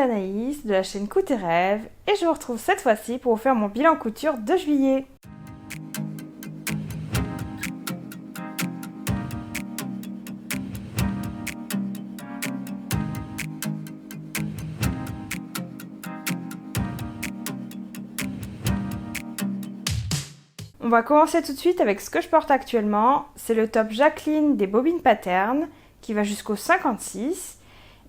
Anaïs de la chaîne Coups tes rêves et je vous retrouve cette fois-ci pour vous faire mon bilan couture de juillet. On va commencer tout de suite avec ce que je porte actuellement. C'est le top Jacqueline des Bobines Pattern qui va jusqu'au 56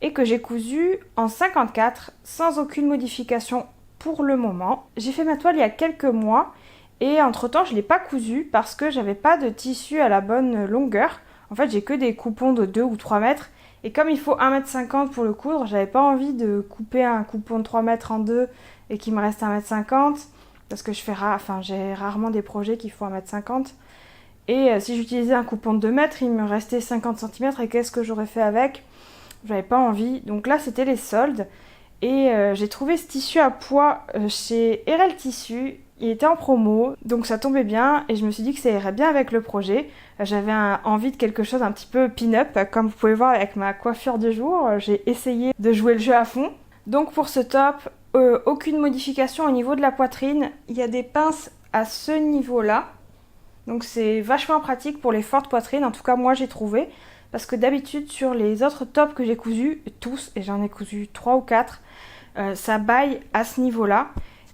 et que j'ai cousu en 54 sans aucune modification pour le moment. J'ai fait ma toile il y a quelques mois et entre temps je ne l'ai pas cousu parce que j'avais pas de tissu à la bonne longueur. En fait j'ai que des coupons de 2 ou 3 mètres et comme il faut 1,50 m pour le coudre, j'avais pas envie de couper un coupon de 3 mètres en deux et qu'il me reste 1,50 m. Parce que j'ai rarement des projets qui font 1,50 m. Et si j'utilisais un coupon de 2 mètres, il me restait 50 cm. Et qu'est-ce que j'aurais fait avec? J'avais pas envie. Donc là, c'était les soldes. Et j'ai trouvé ce tissu à pois chez RL Tissu. Il était en promo, donc ça tombait bien. Et je me suis dit que ça irait bien avec le projet. J'avais envie de quelque chose un petit peu pin-up. Comme vous pouvez voir avec ma coiffure du jour, j'ai essayé de jouer le jeu à fond. Donc pour ce top, aucune modification au niveau de la poitrine. Il y a des pinces à ce niveau-là. Donc c'est vachement pratique pour les fortes poitrines. En tout cas, moi j'ai trouvé. Parce que d'habitude, sur les autres tops que j'ai cousus, tous, et j'en ai cousu 3 ou 4, ça baille à ce niveau-là.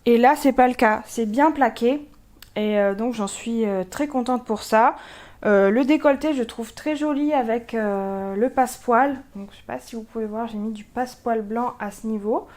Et là, c'est pas le cas. C'est bien plaqué. Et donc j'en suis très contente pour ça. Le décolleté, je trouve très joli avec le passepoil. Donc je sais pas si vous pouvez voir, j'ai mis du passepoil blanc à ce niveau.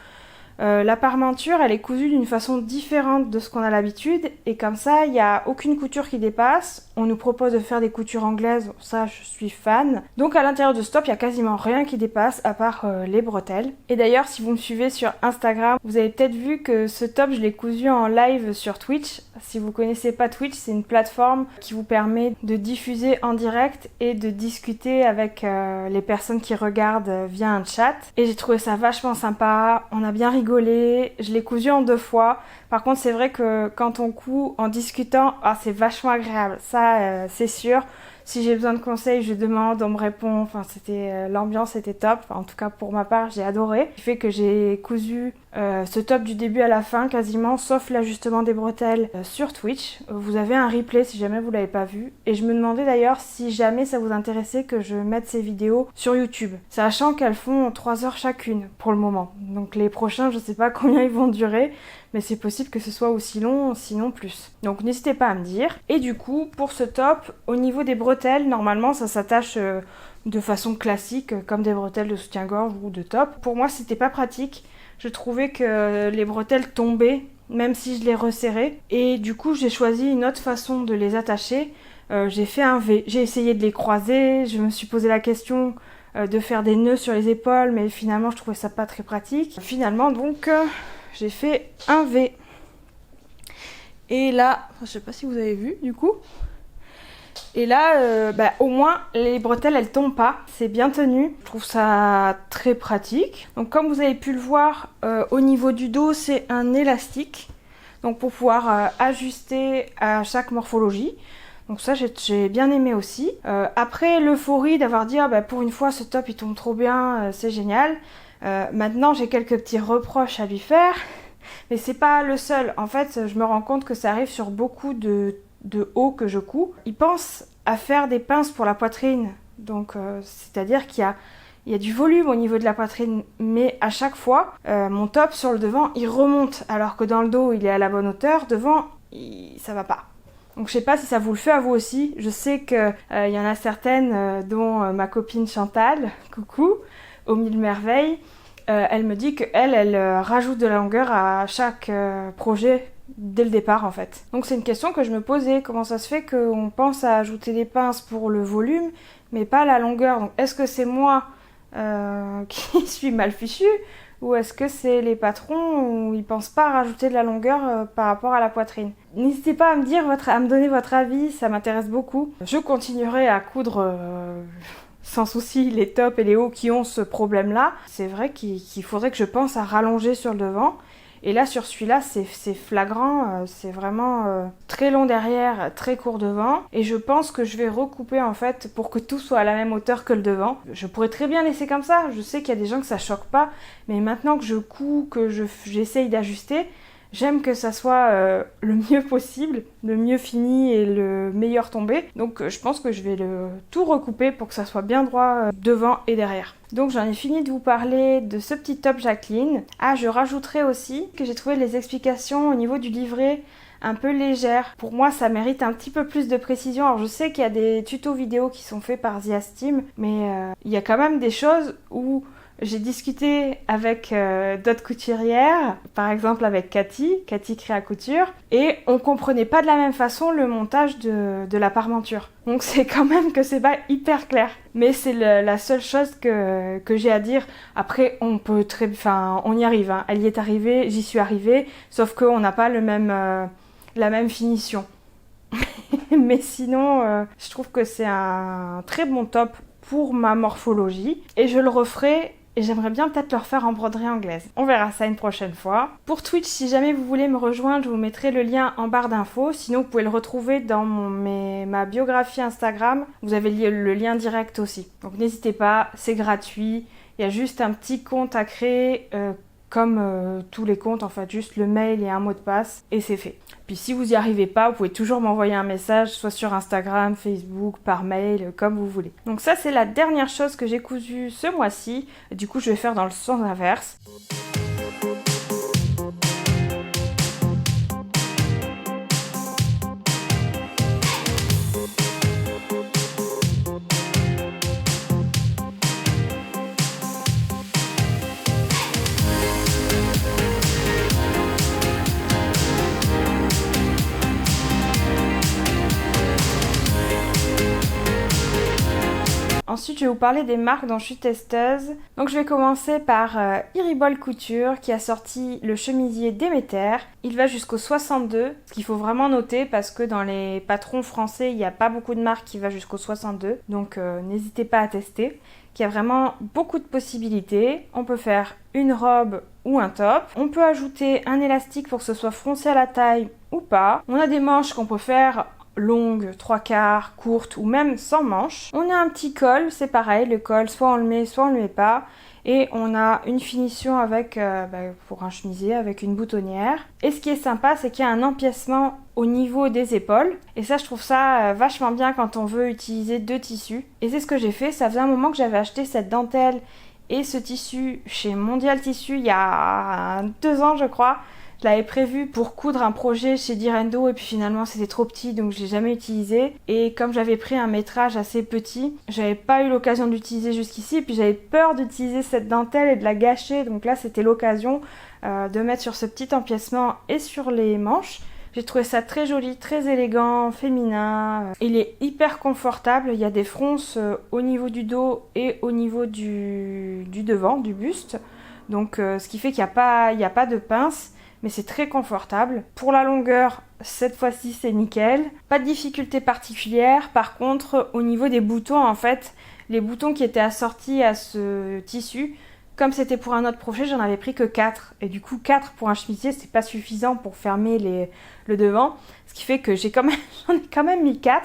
La parmenture, elle est cousue d'une façon différente de ce qu'on a l'habitude et comme ça, il n'y a aucune couture qui dépasse. On nous propose de faire des coutures anglaises, ça je suis fan. Donc à l'intérieur de ce top, il n'y a quasiment rien qui dépasse à part les bretelles. Et d'ailleurs, si vous me suivez sur Instagram, vous avez peut-être vu que ce top, je l'ai cousu en live sur Twitch. Si vous connaissez pas Twitch, c'est une plateforme qui vous permet de diffuser en direct et de discuter avec les personnes qui regardent via un chat. Et j'ai trouvé ça vachement sympa, on a bien rigolé, je l'ai cousu en 2 fois. Par contre, c'est vrai que quand on coud en discutant, c'est vachement agréable, ça c'est sûr. Si j'ai besoin de conseils, je demande, on me répond. Enfin, l'ambiance était top. En tout cas, pour ma part, j'ai adoré. Ce qui fait que j'ai cousu ce top du début à la fin, quasiment, sauf l'ajustement des bretelles sur Twitch. Vous avez un replay si jamais vous l'avez pas vu. Et je me demandais d'ailleurs si jamais ça vous intéressait que je mette ces vidéos sur YouTube, sachant qu'elles font 3 heures chacune pour le moment. Donc les prochains, je sais pas combien ils vont durer, mais c'est possible que ce soit aussi long, sinon plus. Donc n'hésitez pas à me dire. Et du coup, pour ce top, au niveau des bretelles, normalement ça s'attache de façon classique, comme des bretelles de soutien-gorge ou de top. Pour moi, c'était pas pratique. Je trouvais que les bretelles tombaient, même si je les resserrais. Et du coup, j'ai choisi une autre façon de les attacher. J'ai fait un V. J'ai essayé de les croiser. Je me suis posé la question de faire des nœuds sur les épaules, mais finalement, je trouvais ça pas très pratique. Finalement, donc, j'ai fait un V. Et là, je sais pas si vous avez vu, du coup. Et là, au moins, les bretelles, elles tombent pas. C'est bien tenu. Je trouve ça très pratique. Donc, comme vous avez pu le voir, au niveau du dos, c'est un élastique. Donc, pour pouvoir ajuster à chaque morphologie. Donc ça, j'ai bien aimé aussi. Après l'euphorie d'avoir dit, pour une fois, ce top, il tombe trop bien, c'est génial. Maintenant, j'ai quelques petits reproches à lui faire. Mais c'est pas le seul. En fait, je me rends compte que ça arrive sur beaucoup de hauts que je couds. Ils pensent à faire des pinces pour la poitrine. Donc, c'est-à-dire qu'il y a du volume au niveau de la poitrine. Mais à chaque fois, mon top sur le devant, il remonte. Alors que dans le dos, il est à la bonne hauteur. Devant, ça va pas. Donc je sais pas si ça vous le fait à vous aussi. Je sais qu'il y en a certaines, dont ma copine Chantal, coucou, au Mille Merveilles. Elle me dit qu'elle rajoute de la longueur à chaque projet dès le départ en fait. Donc c'est une question que je me posais, comment ça se fait qu'on pense à ajouter des pinces pour le volume mais pas la longueur. Donc est-ce que c'est moi qui suis mal fichue ou est-ce que c'est les patrons où ils pensent pas à rajouter de la longueur par rapport à la poitrine? N'hésitez pas à me donner votre avis, ça m'intéresse beaucoup. Je continuerai à coudre sans souci les tops et les hauts qui ont ce problème-là. C'est vrai qu'il faudrait que je pense à rallonger sur le devant. Et là sur celui-là c'est flagrant, c'est vraiment très long derrière, très court devant. Et je pense que je vais recouper en fait pour que tout soit à la même hauteur que le devant. Je pourrais très bien laisser comme ça, je sais qu'il y a des gens que ça choque pas, mais maintenant que je couds, que j'essaye d'ajuster, j'aime que ça soit le mieux possible, le mieux fini et le meilleur tombé. Donc je pense que je vais tout recouper pour que ça soit bien droit devant et derrière. Donc j'en ai fini de vous parler de ce petit top Jacqueline. Ah, je rajouterai aussi que j'ai trouvé les explications au niveau du livret un peu légères. Pour moi, ça mérite un petit peu plus de précision. Alors je sais qu'il y a des tutos vidéo qui sont faits par Ziastim, mais il y a quand même des choses où j'ai discuté avec d'autres couturières, par exemple avec Cathy Créa Couture, et on comprenait pas de la même façon le montage de la parmenture. Donc c'est quand même que c'est pas hyper clair. Mais c'est la seule chose que j'ai à dire. Après, on y arrive, hein. Elle y est arrivée, j'y suis arrivée, sauf qu'on n'a pas la même finition. Mais sinon, je trouve que c'est un très bon top pour ma morphologie, et je le referai. Et j'aimerais bien peut-être le refaire en broderie anglaise. On verra ça une prochaine fois. Pour Twitch, si jamais vous voulez me rejoindre, je vous mettrai le lien en barre d'infos. Sinon, vous pouvez le retrouver dans ma biographie Instagram. Vous avez le lien direct aussi. Donc n'hésitez pas, c'est gratuit. Il y a juste un petit compte à créer, comme tous les comptes, en fait, juste le mail et un mot de passe, et c'est fait. Puis si vous n'y arrivez pas, vous pouvez toujours m'envoyer un message, soit sur Instagram, Facebook, par mail, comme vous voulez. Donc ça, c'est la dernière chose que j'ai cousue ce mois-ci. Du coup, je vais faire dans le sens inverse. Ensuite, je vais vous parler des marques dont je suis testeuse. Donc je vais commencer par Iribol Couture qui a sorti le chemisier Déméter. Il va jusqu'au 62, ce qu'il faut vraiment noter parce que dans les patrons français, il n'y a pas beaucoup de marques qui va jusqu'au 62. Donc n'hésitez pas à tester. Il y a vraiment beaucoup de possibilités. On peut faire une robe ou un top. On peut ajouter un élastique pour que ce soit froncé à la taille ou pas. On a des manches qu'on peut faire longue, 3/4, courte ou même sans manches. On a un petit col, c'est pareil, le col soit on le met, soit on le met pas. Et on a une finition avec, pour un chemisier, avec une boutonnière. Et ce qui est sympa, c'est qu'il y a un empiècement au niveau des épaules. Et ça, je trouve ça vachement bien quand on veut utiliser deux tissus. Et c'est ce que j'ai fait, ça faisait un moment que j'avais acheté cette dentelle et ce tissu chez Mondial Tissu il y a 2 ans, je crois. Je l'avais prévu pour coudre un projet chez Direndo et puis finalement c'était trop petit donc je l'ai jamais utilisé. Et comme j'avais pris un métrage assez petit, j'avais pas eu l'occasion d'utiliser jusqu'ici et puis j'avais peur d'utiliser cette dentelle et de la gâcher. Donc là c'était l'occasion de mettre sur ce petit empiècement et sur les manches. J'ai trouvé ça très joli, très élégant, féminin. Il est hyper confortable, il y a des fronces au niveau du dos et au niveau du devant, du buste. Donc ce qui fait qu'il n'y a pas de pince. Mais c'est très confortable. Pour la longueur, cette fois-ci c'est nickel. Pas de difficulté particulière. Par contre, au niveau des boutons, en fait, les boutons qui étaient assortis à ce tissu, comme c'était pour un autre projet, j'en avais pris que 4. Et du coup, 4 pour un chemisier, c'est pas suffisant pour fermer le devant. Ce qui fait que j'en ai quand même mis 4.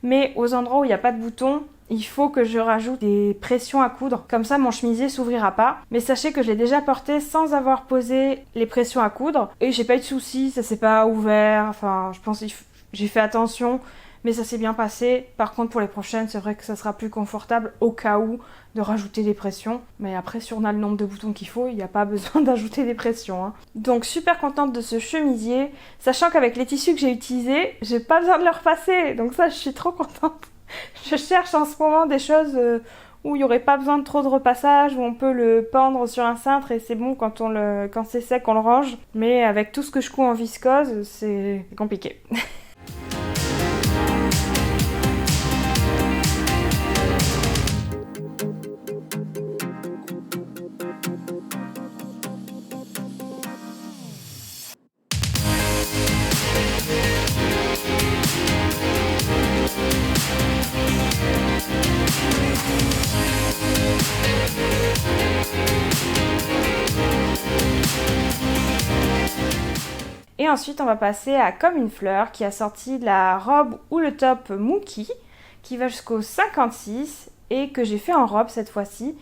Mais aux endroits où il n'y a pas de boutons, il faut que je rajoute des pressions à coudre. Comme ça, mon chemisier s'ouvrira pas. Mais sachez que je l'ai déjà porté sans avoir posé les pressions à coudre. Et j'ai pas eu de soucis, ça s'est pas ouvert. Enfin, je pense que j'ai fait attention. Mais ça s'est bien passé. Par contre, pour les prochaines, c'est vrai que ça sera plus confortable au cas où de rajouter des pressions. Mais après, si on a le nombre de boutons qu'il faut, il n'y a pas besoin d'ajouter des pressions, hein. Donc, super contente de ce chemisier. Sachant qu'avec les tissus que j'ai utilisés, j'ai pas besoin de le repasser. Donc ça, je suis trop contente. Je cherche en ce moment des choses où il n'y aurait pas besoin de trop de repassage, où on peut le pendre sur un cintre et c'est bon quand c'est sec, on le range. Mais avec tout ce que je couds en viscose, c'est compliqué. ensuite on va passer à Comme une fleur qui a sorti la robe ou le top Mookie qui va jusqu'au 56 et que j'ai fait en robe cette fois-ci.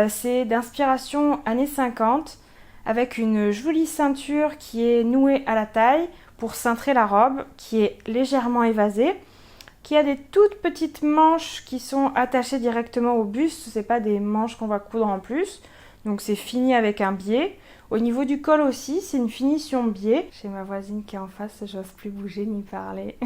C'est d'inspiration années 50 avec une jolie ceinture qui est nouée à la taille pour cintrer la robe, qui est légèrement évasée, qui a des toutes petites manches qui sont attachées directement au buste, c'est pas des manches qu'on va coudre en plus, donc c'est fini avec un biais. Au niveau du col aussi, c'est une finition biais. J'ai ma voisine qui est en face, j'ose plus bouger ni parler.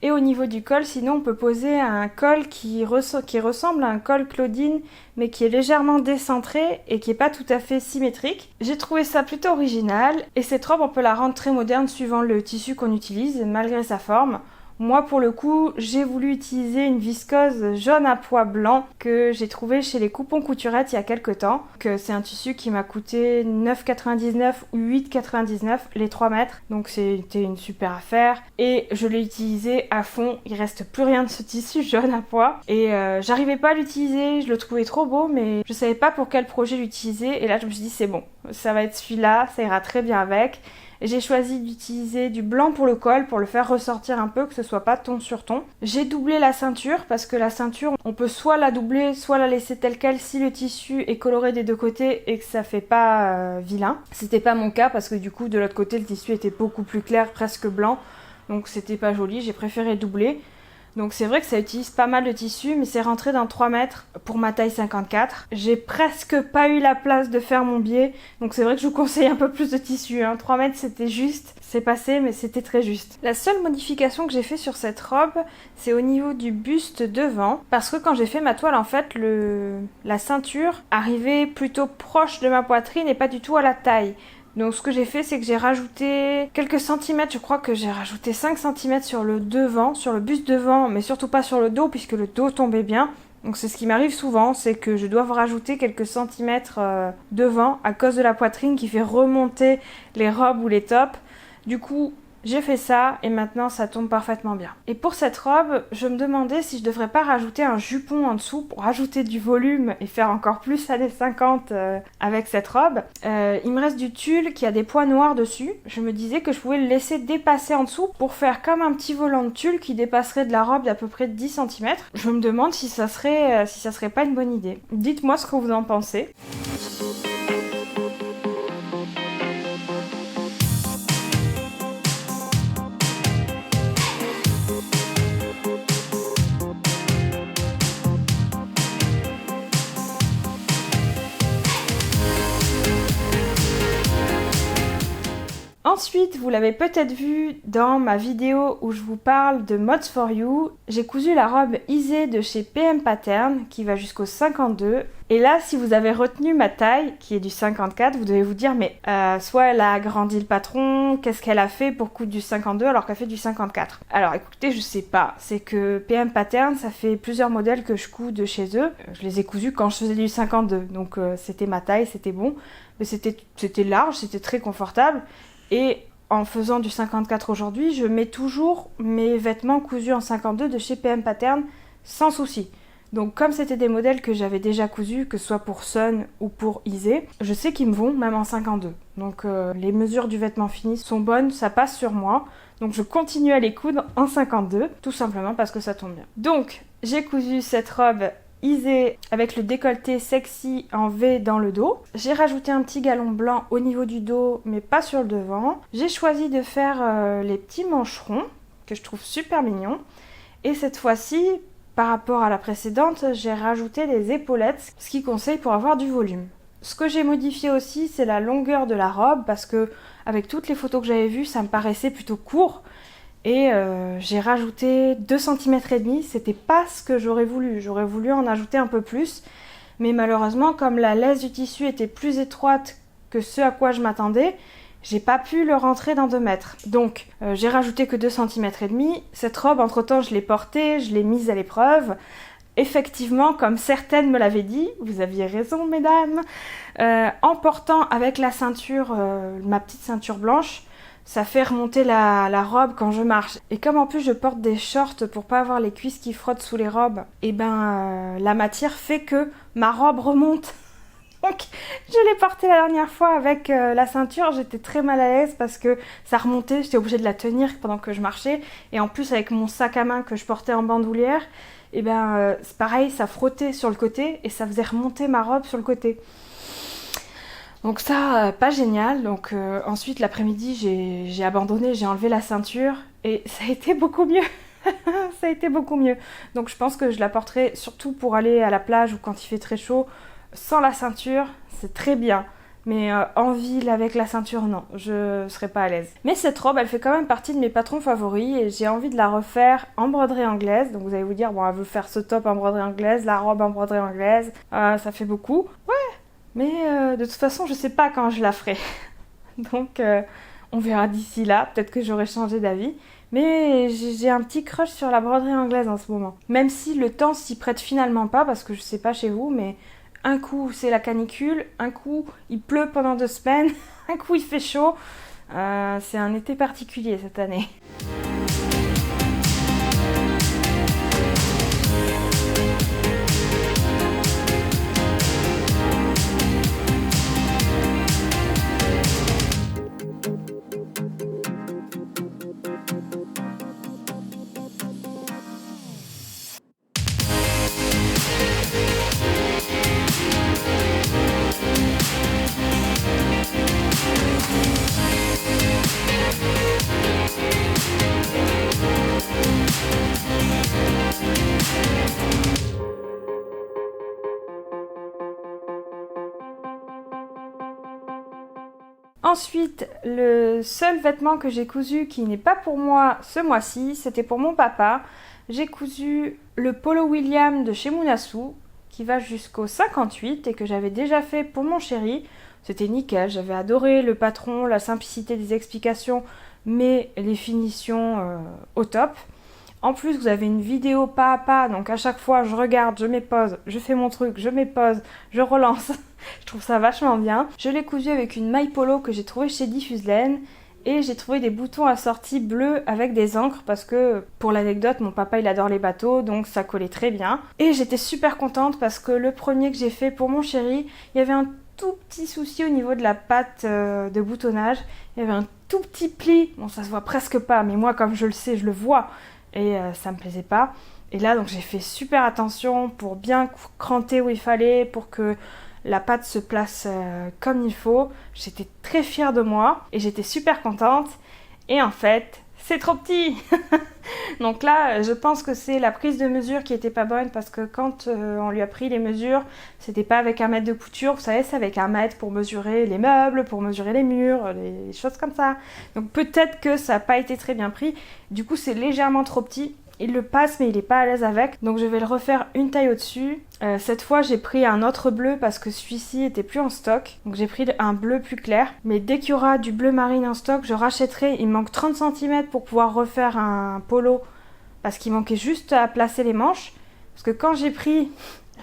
Et au niveau du col, sinon on peut poser un col qui ressemble à un col Claudine, mais qui est légèrement décentré et qui n'est pas tout à fait symétrique. J'ai trouvé ça plutôt original, et cette robe on peut la rendre très moderne suivant le tissu qu'on utilise, malgré sa forme. Moi pour le coup, j'ai voulu utiliser une viscose jaune à pois blanc que j'ai trouvé chez les Coupons Couturettes il y a quelques temps. C'est un tissu qui m'a coûté 9,99 ou 8,99 les 3 mètres. Donc c'était une super affaire et je l'ai utilisé à fond. Il reste plus rien de ce tissu jaune à pois et j'arrivais pas à l'utiliser, je le trouvais trop beau mais je savais pas pour quel projet l'utiliser et là je me suis dit c'est bon, ça va être celui-là, ça ira très bien avec. J'ai choisi d'utiliser du blanc pour le col pour le faire ressortir un peu, que ce soit pas ton sur ton. J'ai doublé la ceinture parce que la ceinture, on peut soit la doubler, soit la laisser telle quelle si le tissu est coloré des deux côtés et que ça fait pas vilain. C'était pas mon cas parce que du coup de l'autre côté le tissu était beaucoup plus clair, presque blanc, donc c'était pas joli, j'ai préféré doubler. Donc c'est vrai que ça utilise pas mal de tissu, mais c'est rentré dans 3 mètres pour ma taille 54. J'ai presque pas eu la place de faire mon biais, donc c'est vrai que je vous conseille un peu plus de tissu. 3 mètres c'était juste, c'est passé, mais c'était très juste. La seule modification que j'ai fait sur cette robe, c'est au niveau du buste devant, parce que quand j'ai fait ma toile, en fait, la ceinture arrivait plutôt proche de ma poitrine et pas du tout à la taille. Donc ce que j'ai fait, c'est que j'ai rajouté quelques centimètres, je crois que j'ai rajouté 5 cm sur le devant, sur le buste devant, mais surtout pas sur le dos puisque le dos tombait bien. Donc c'est ce qui m'arrive souvent, c'est que je dois rajouter quelques centimètres devant à cause de la poitrine qui fait remonter les robes ou les tops. Du coup, j'ai fait ça et maintenant ça tombe parfaitement bien. Et pour cette robe, je me demandais si je devrais pas rajouter un jupon en dessous pour rajouter du volume et faire encore plus années 50 avec cette robe. Il me reste du tulle qui a des points noirs dessus. Je me disais que je pouvais le laisser dépasser en dessous pour faire comme un petit volant de tulle qui dépasserait de la robe d'à peu près 10 cm. Je me demande si ça serait pas une bonne idée. Dites-moi ce que vous en pensez. Ensuite, vous l'avez peut-être vu dans ma vidéo où je vous parle de Mods for You, j'ai cousu la robe Isée de chez PM Pattern qui va jusqu'au 52. Et là, si vous avez retenu ma taille, qui est du 54, vous devez vous dire, mais soit elle a agrandi le patron, qu'est-ce qu'elle a fait pour coudre du 52 alors qu'elle fait du 54? Alors écoutez, je sais pas, c'est que PM Pattern, ça fait plusieurs modèles que je couds de chez eux. Je les ai cousus quand je faisais du 52, donc c'était ma taille, c'était bon. Mais c'était large, c'était très confortable. Et en faisant du 54 aujourd'hui, je mets toujours mes vêtements cousus en 52 de chez PM Pattern sans souci. Donc comme c'était des modèles que j'avais déjà cousus, que ce soit pour Sun ou pour Isée, je sais qu'ils me vont même en 52. Donc les mesures du vêtement fini sont bonnes, ça passe sur moi. Donc je continue à les coudre en 52, tout simplement parce que ça tombe bien. Donc j'ai cousu cette robe Isée avec le décolleté sexy en V dans le dos. J'ai rajouté un petit galon blanc au niveau du dos mais pas sur le devant. J'ai choisi de faire les petits mancherons que je trouve super mignons. Et cette fois-ci, par rapport à la précédente, j'ai rajouté les épaulettes, ce qui conseille pour avoir du volume. Ce que j'ai modifié aussi, c'est la longueur de la robe parce que avec toutes les photos que j'avais vues, ça me paraissait plutôt court. Et j'ai rajouté 2 cm et demi, c'était pas ce que j'aurais voulu en ajouter un peu plus, mais malheureusement comme la laisse du tissu était plus étroite que ce à quoi je m'attendais, j'ai pas pu le rentrer dans 2 mètres. Donc j'ai rajouté que 2 cm et demi. Cette robe entre temps je l'ai portée, je l'ai mise à l'épreuve. Effectivement, comme certaines me l'avaient dit, vous aviez raison mesdames, en portant avec la ceinture, ma petite ceinture blanche, ça fait remonter la robe quand je marche. Et comme en plus je porte des shorts pour pas avoir les cuisses qui frottent sous les robes, et la matière fait que ma robe remonte. Donc je l'ai porté la dernière fois avec la ceinture, j'étais très mal à l'aise parce que ça remontait, j'étais obligée de la tenir pendant que je marchais. Et en plus avec mon sac à main que je portais en bandoulière, et c'est pareil, ça frottait sur le côté et ça faisait remonter ma robe sur le côté. Donc ça, pas génial. Donc ensuite l'après-midi j'ai abandonné, j'ai enlevé la ceinture et ça a été beaucoup mieux. Ça a été beaucoup mieux. Donc je pense que je la porterai surtout pour aller à la plage ou quand il fait très chaud. Sans la ceinture, c'est très bien. Mais en ville avec la ceinture, non, je serais pas à l'aise. Mais cette robe, elle fait quand même partie de mes patrons favoris et j'ai envie de la refaire en broderie anglaise. Donc vous allez vous dire, bon, elle veut faire ce top en broderie anglaise, la robe en broderie anglaise, ça fait beaucoup. Ouais, mais de toute façon, je sais pas quand je la ferai. Donc on verra d'ici là, peut-être que j'aurai changé d'avis. Mais j'ai un petit crush sur la broderie anglaise en ce moment. Même si le temps s'y prête finalement pas, parce que je sais pas chez vous, mais un coup c'est la canicule, un coup il pleut pendant 2 semaines, un coup il fait chaud. C'est un été particulier cette année. Ensuite, le seul vêtement que j'ai cousu qui n'est pas pour moi ce mois-ci, c'était pour mon papa. J'ai cousu le polo William de chez Mounassou qui va jusqu'au 58 et que j'avais déjà fait pour mon chéri. C'était nickel, j'avais adoré le patron, la simplicité des explications, mais les finitions au top. En plus, vous avez une vidéo pas à pas, donc à chaque fois, je regarde, je mets pause, je fais mon truc, je mets pause, je relance. Je trouve ça vachement bien. Je l'ai cousu avec une maille polo que j'ai trouvée chez Diffuslaine et j'ai trouvé des boutons assortis bleus avec des encres parce que, pour l'anecdote, mon papa il adore les bateaux, donc ça collait très bien. Et j'étais super contente parce que le premier que j'ai fait pour mon chéri, il y avait un tout petit souci au niveau de la patte de boutonnage. Il y avait un tout petit pli, bon ça se voit presque pas, mais moi comme je le sais, je le vois. Et ça me plaisait pas. Et là donc j'ai fait super attention pour bien cranter où il fallait, pour que la pâte se place comme il faut. J'étais très fière de moi et j'étais super contente. Et en fait, c'est trop petit. Donc là, je pense que c'est la prise de mesure qui était pas bonne parce que quand on lui a pris les mesures, c'était pas avec un mètre de couture, vous savez, c'est avec un mètre pour mesurer les meubles, pour mesurer les murs, les choses comme ça. Donc peut-être que ça n'a pas été très bien pris. Du coup, c'est légèrement trop petit. Il le passe mais il n'est pas à l'aise avec, donc je vais le refaire une taille au-dessus. Cette fois j'ai pris un autre bleu parce que celui-ci était plus en stock, donc j'ai pris un bleu plus clair. Mais dès qu'il y aura du bleu marine en stock, je rachèterai. Il me manque 30 cm pour pouvoir refaire un polo parce qu'il manquait juste à placer les manches. Parce que quand j'ai pris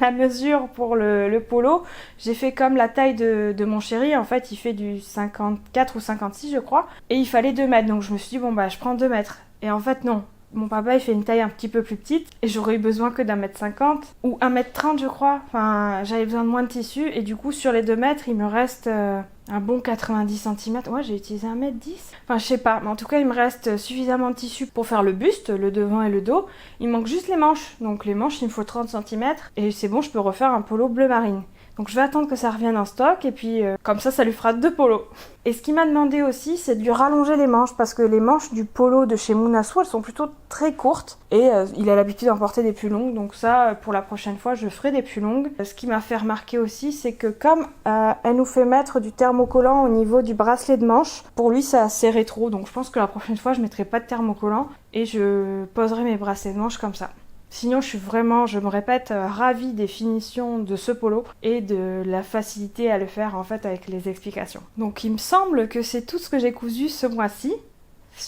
la mesure pour le polo, j'ai fait comme la taille de mon chéri. En fait il fait du 54 ou 56 je crois, et il fallait 2 mètres, donc je me suis dit bon bah je prends 2 mètres. Et en fait non. Mon papa il fait une taille un petit peu plus petite et j'aurais eu besoin que d'1m50 ou 1m30 je crois. Enfin j'avais besoin de moins de tissu et du coup sur les 2 mètres il me reste un bon 90 cm. Ouais j'ai utilisé 1m10. Enfin je sais pas, mais en tout cas il me reste suffisamment de tissu pour faire le buste, le devant et le dos. Il manque juste les manches. Donc les manches il me faut 30 cm et c'est bon, je peux refaire un polo bleu marine. Donc je vais attendre que ça revienne en stock et puis comme ça lui fera 2 polos. Et ce qu'il m'a demandé aussi c'est de lui rallonger les manches parce que les manches du polo de chez Mounassou elles sont plutôt très courtes et il a l'habitude d'en porter des plus longues, donc ça pour la prochaine fois je ferai des plus longues. Ce qui m'a fait remarquer aussi c'est que comme elle nous fait mettre du thermocollant au niveau du bracelet de manche, pour lui ça serrait trop, donc je pense que la prochaine fois je mettrai pas de thermocollant et je poserai mes bracelets de manche comme ça. Sinon, je suis vraiment, je me répète, ravie des finitions de ce polo et de la facilité à le faire en fait avec les explications. Donc il me semble que c'est tout ce que j'ai cousu ce mois-ci.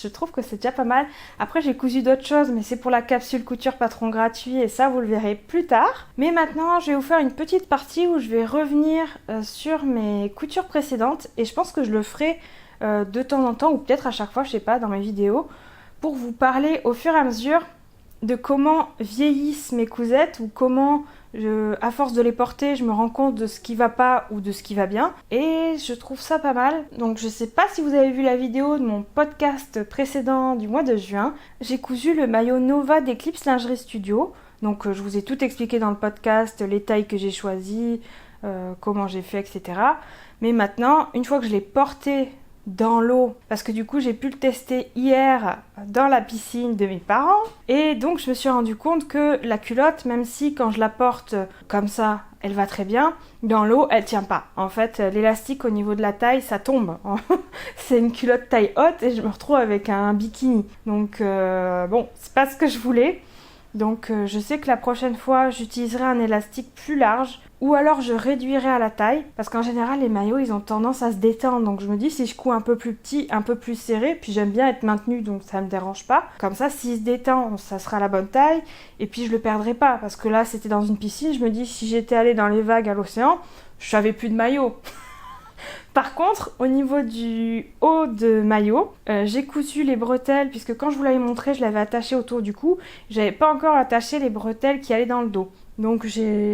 Je trouve que c'est déjà pas mal. Après j'ai cousu d'autres choses mais c'est pour la capsule couture patron gratuit et ça vous le verrez plus tard. Mais maintenant je vais vous faire une petite partie où je vais revenir sur mes coutures précédentes et je pense que je le ferai de temps en temps ou peut-être à chaque fois, je sais pas, dans mes vidéos pour vous parler au fur et à mesure de comment vieillissent mes cousettes ou comment À force de les porter, je me rends compte de ce qui va pas ou de ce qui va bien. Et je trouve ça pas mal. Donc je sais pas si vous avez vu la vidéo de mon podcast précédent du mois de juin. J'ai cousu le maillot Nova d'Eclipse Lingerie Studio. Donc je vous ai tout expliqué dans le podcast, les tailles que j'ai choisies, comment j'ai fait, etc. Mais maintenant, une fois que je l'ai porté dans l'eau, parce que du coup j'ai pu le tester hier dans la piscine de mes parents, et donc je me suis rendu compte que la culotte, même si quand je la porte comme ça elle va très bien, dans l'eau elle tient pas. En fait l'élastique au niveau de la taille ça tombe. C'est une culotte taille haute et je me retrouve avec un bikini. Donc bon, c'est pas ce que je voulais. Donc je sais que la prochaine fois j'utiliserai un élastique plus large ou alors je réduirai à la taille parce qu'en général les maillots ils ont tendance à se détendre, donc je me dis si je couds un peu plus petit, un peu plus serré, puis j'aime bien être maintenue donc ça me dérange pas, comme ça s'il se détend ça sera la bonne taille et puis je le perdrai pas parce que là c'était dans une piscine, je me dis si j'étais allée dans les vagues à l'océan je n'avais plus de maillot. Par contre, au niveau du haut de maillot, j'ai cousu les bretelles, puisque quand je vous l'avais montré, je l'avais attaché autour du cou. J'avais pas encore attaché les bretelles qui allaient dans le dos. Donc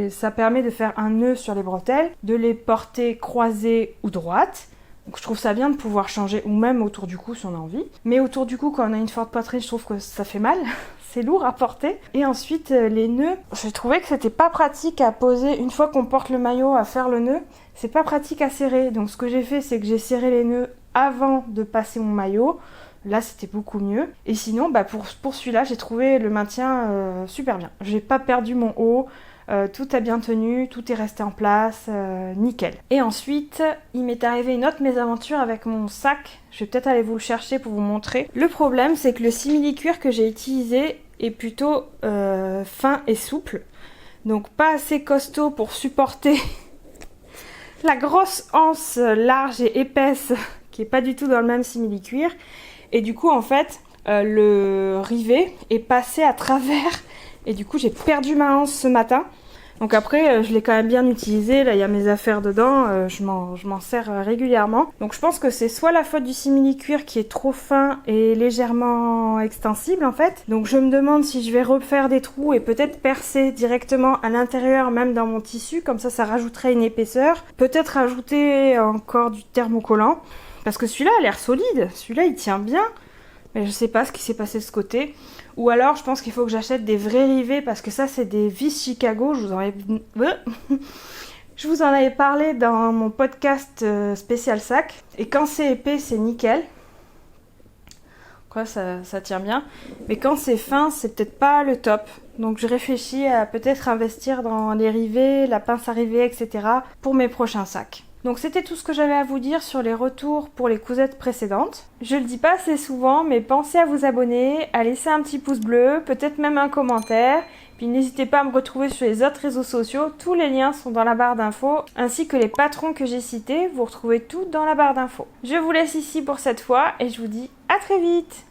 ça permet de faire un nœud sur les bretelles, de les porter croisées ou droites. Donc je trouve ça bien de pouvoir changer, ou même autour du cou si on a envie. Mais autour du cou, quand on a une forte poitrine, je trouve que ça fait mal. C'est lourd à porter. Et ensuite, les nœuds, j'ai trouvé que c'était pas pratique à poser une fois qu'on porte le maillot, à faire le nœud. C'est pas pratique à serrer. Donc ce que j'ai fait, c'est que j'ai serré les nœuds avant de passer mon maillot. Là, c'était beaucoup mieux. Et sinon, pour celui-là, j'ai trouvé le maintien super bien. J'ai pas perdu mon haut. Tout a bien tenu, tout est resté en place, nickel. Et ensuite, il m'est arrivé une autre mésaventure avec mon sac. Je vais peut-être aller vous le chercher pour vous montrer. Le problème, c'est que le simili-cuir que j'ai utilisé est plutôt fin et souple. Donc pas assez costaud pour supporter la grosse anse large et épaisse qui est pas du tout dans le même simili-cuir. Et du coup, en fait, le rivet est passé à travers. Et du coup, j'ai perdu ma anse ce matin. Donc après, je l'ai quand même bien utilisé. Là, il y a mes affaires dedans. Je m'en sers régulièrement. Donc je pense que c'est soit la faute du simili-cuir qui est trop fin et légèrement extensible en fait. Donc je me demande si je vais refaire des trous et peut-être percer directement à l'intérieur, même dans mon tissu. Comme ça rajouterait une épaisseur. Peut-être rajouter encore du thermocollant. Parce que celui-là a l'air solide. Celui-là, il tient bien. Mais je sais pas ce qui s'est passé de ce côté. Ou alors, je pense qu'il faut que j'achète des vrais rivets parce que ça, c'est des vis Chicago. Je vous en avais parlé dans mon podcast spécial sac. Et quand c'est épais, c'est nickel. Quoi, ça tient bien. Mais quand c'est fin, c'est peut-être pas le top. Donc, je réfléchis à peut-être investir dans les rivets, la pince à rivets, etc. pour mes prochains sacs. Donc c'était tout ce que j'avais à vous dire sur les retours pour les cousettes précédentes. Je le dis pas assez souvent, mais pensez à vous abonner, à laisser un petit pouce bleu, peut-être même un commentaire. Puis n'hésitez pas à me retrouver sur les autres réseaux sociaux, tous les liens sont dans la barre d'infos, ainsi que les patrons que j'ai cités, vous retrouvez tout dans la barre d'infos. Je vous laisse ici pour cette fois et je vous dis à très vite.